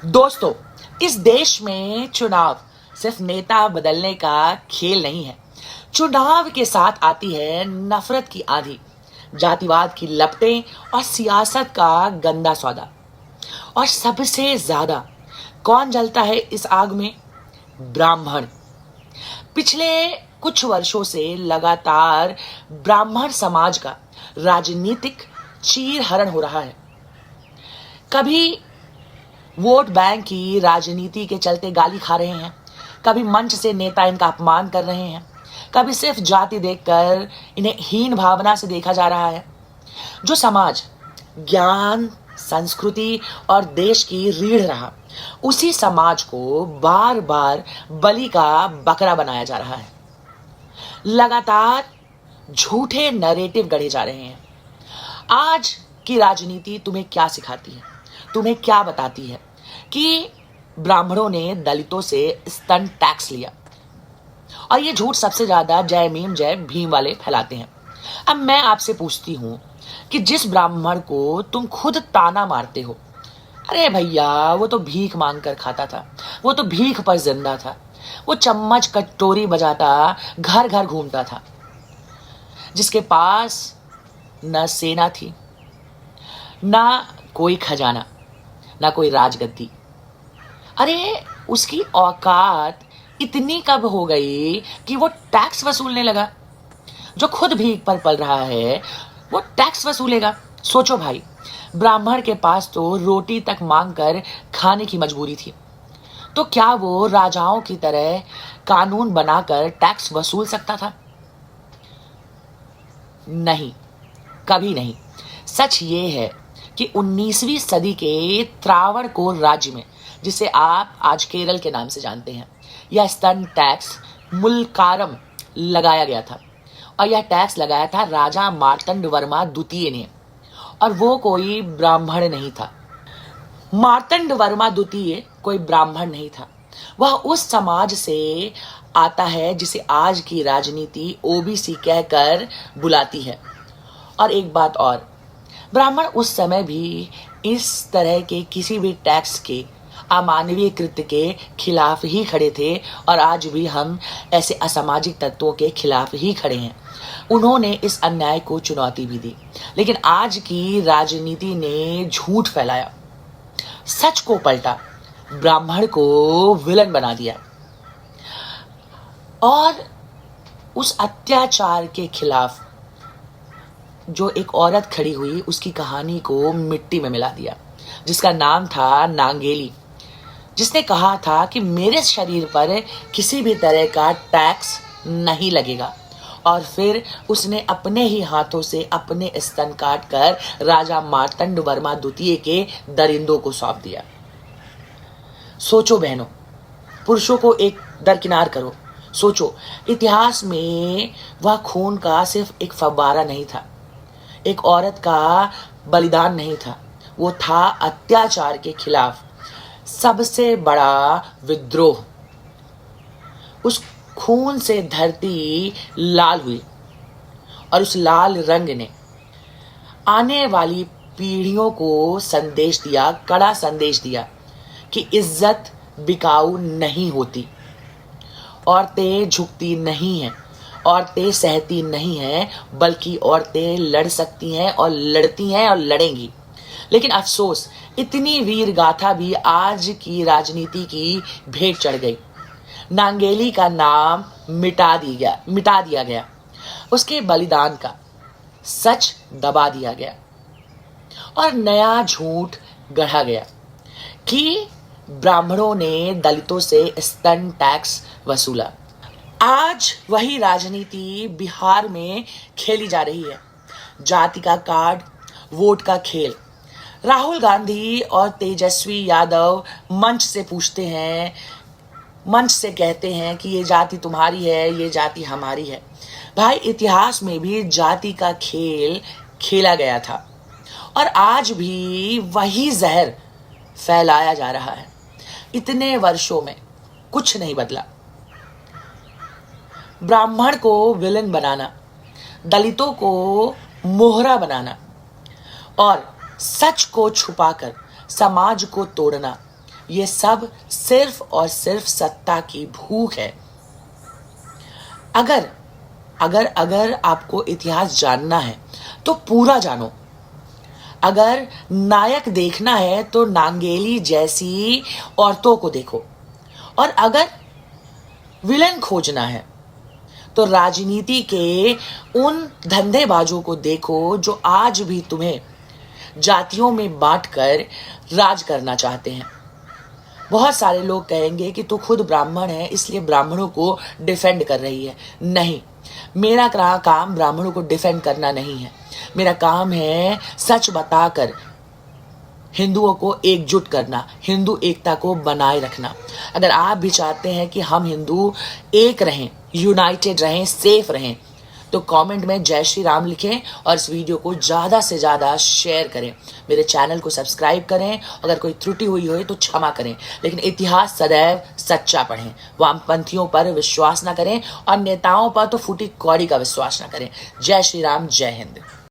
दोस्तों, इस देश में चुनाव सिर्फ नेता बदलने का खेल नहीं है। चुनाव के साथ आती है नफरत की आंधी, जातिवाद की लपटें और सियासत का गंदा सौदा। और सबसे ज्यादा कौन जलता है इस आग में? ब्राह्मण। पिछले कुछ वर्षों से लगातार ब्राह्मण समाज का राजनीतिक चीरहरण हो रहा है। कभी वोट बैंक की राजनीति के चलते गाली खा रहे हैं, कभी मंच से नेता इनका अपमान कर रहे हैं, कभी सिर्फ जाति देखकर इन्हें हीन भावना से देखा जा रहा है। जो समाज ज्ञान, संस्कृति और देश की रीढ़ रहा, उसी समाज को बार बार बलि का बकरा बनाया जा रहा है। लगातार झूठे नैरेटिव गढ़े जा रहे हैं। आज की राजनीति तुम्हें क्या सिखाती है? तुम्हें क्या बताती है कि ब्राह्मणों ने दलितों से स्तन टैक्स लिया, और ये झूठ सबसे ज्यादा जय मीम जय भीम वाले फैलाते हैं। अब मैं आपसे पूछती हूं कि जिस ब्राह्मण को तुम खुद ताना मारते हो, अरे भैया वो तो भीख मांग कर खाता था, वो तो भीख पर जिंदा था, वो चम्मच कटोरी बजाता घर घर घूमता था, जिसके पास न सेना थी, ना कोई खजाना, ना कोई राजगद्दी। अरे उसकी औकात इतनी कब हो गई कि वो टैक्स वसूलने लगा? जो खुद भीख पर पल रहा है वो टैक्स वसूलेगा? सोचो भाई, ब्राह्मण के पास तो रोटी तक मांग कर खाने की मजबूरी थी, तो क्या वो राजाओं की तरह कानून बनाकर टैक्स वसूल सकता था? नहीं, कभी नहीं। सच ये है कि 19वीं सदी के त्रावणकोर राज्य में, जिसे आप आज केरल के नाम से जानते हैं, यह स्तन टैक्स मुल्कारम लगाया गया था। और यह टैक्स लगाया था राजा मार्तंड वर्मा द्वितीय ने, और वो कोई ब्राह्मण नहीं था। मार्तंड वर्मा द्वितीय कोई ब्राह्मण नहीं था। वह उस समाज से आता है जिसे आज की राजनीति ओबीसी कहकर बुलाती है। और एक बात और, ब्राह्मण उस समय भी इस तरह के किसी भी टैक्स के अमानवीय कृत्य के खिलाफ ही खड़े थे, और आज भी हम ऐसे असामाजिक तत्वों के खिलाफ ही खड़े हैं। उन्होंने इस अन्याय को चुनौती भी दी, लेकिन आज की राजनीति ने झूठ फैलाया, सच को पलटा, ब्राह्मण को विलन बना दिया, और उस अत्याचार के खिलाफ जो एक औरत खड़ी हुई, उसकी कहानी को मिट्टी में मिला दिया, जिसका नाम था नांगेली, जिसने कहा था कि मेरे शरीर पर किसी भी तरह का टैक्स नहीं लगेगा। और फिर उसने अपने ही हाथों से अपने स्तन काट कर राजा मार्तंड वर्मा द्वितीय के दरिंदों को सौंप दिया। सोचो बहनों, पुरुषों को एक दरकिनार करो, सोचो, इतिहास में वह खून का सिर्फ एक फव्वारा नहीं था, एक औरत का बलिदान नहीं था, वो था अत्याचार के खिलाफ सबसे बड़ा विद्रोह। उस खून से धरती लाल हुई, और उस लाल रंग ने आने वाली पीढ़ियों को संदेश दिया, कड़ा संदेश दिया कि इज्जत बिकाऊ नहीं होती, औरतें झुकती नहीं हैं, औरतें सहती नहीं हैं, बल्कि औरतें लड़ सकती हैं और लड़ती हैं और लड़ेंगी। लेकिन अफसोस, इतनी वीर गाथा भी आज की राजनीति की भेंट चढ़ गई। नांगेली का नाम मिटा दिया गया, उसके बलिदान का सच दबा दिया गया, और नया झूठ गढ़ा गया कि ब्राह्मणों ने दलितों से स्तन टैक्स वसूला। आज वही राजनीति बिहार में खेली जा रही है। जाति का कार्ड, वोट का खेल। राहुल गांधी और तेजस्वी यादव मंच से पूछते हैं, मंच से कहते हैं कि ये जाति तुम्हारी है, ये जाति हमारी है। भाई, इतिहास में भी जाति का खेल खेला गया था, और आज भी वही जहर फैलाया जा रहा है। इतने वर्षों में कुछ नहीं बदला। ब्राह्मण को विलन बनाना, दलितों को मोहरा बनाना, और सच को छुपाकर समाज को तोड़ना, ये सब सिर्फ और सिर्फ सत्ता की भूख है। अगर अगर अगर आपको इतिहास जानना है तो पूरा जानो। अगर नायक देखना है तो नांगेली जैसी औरतों को देखो, और अगर विलन खोजना है तो राजनीति के उन धंधेबाजों को देखो जो आज भी तुम्हें जातियों में बांटकर राज करना चाहते हैं। बहुत सारे लोग कहेंगे कि तू खुद ब्राह्मण है इसलिए ब्राह्मणों को डिफेंड कर रही है। नहीं, मेरा काम ब्राह्मणों को डिफेंड करना नहीं है। मेरा काम है सच बताकर हिंदुओं को एकजुट करना, हिंदू एकता को बनाए रखना। अगर आप भी चाहते हैं कि हम हिंदू एक रहें, यूनाइटेड रहें, सेफ रहें, तो कमेंट में जय श्री राम लिखें और इस वीडियो को ज़्यादा से ज़्यादा शेयर करें। मेरे चैनल को सब्सक्राइब करें। अगर कोई त्रुटि हुई हो तो क्षमा करें, लेकिन इतिहास सदैव सच्चा पढ़ें। वामपंथियों पर विश्वास ना करें और नेताओं पर तो फूटी कौड़ी का विश्वास ना करें। जय श्री राम, जय हिंद।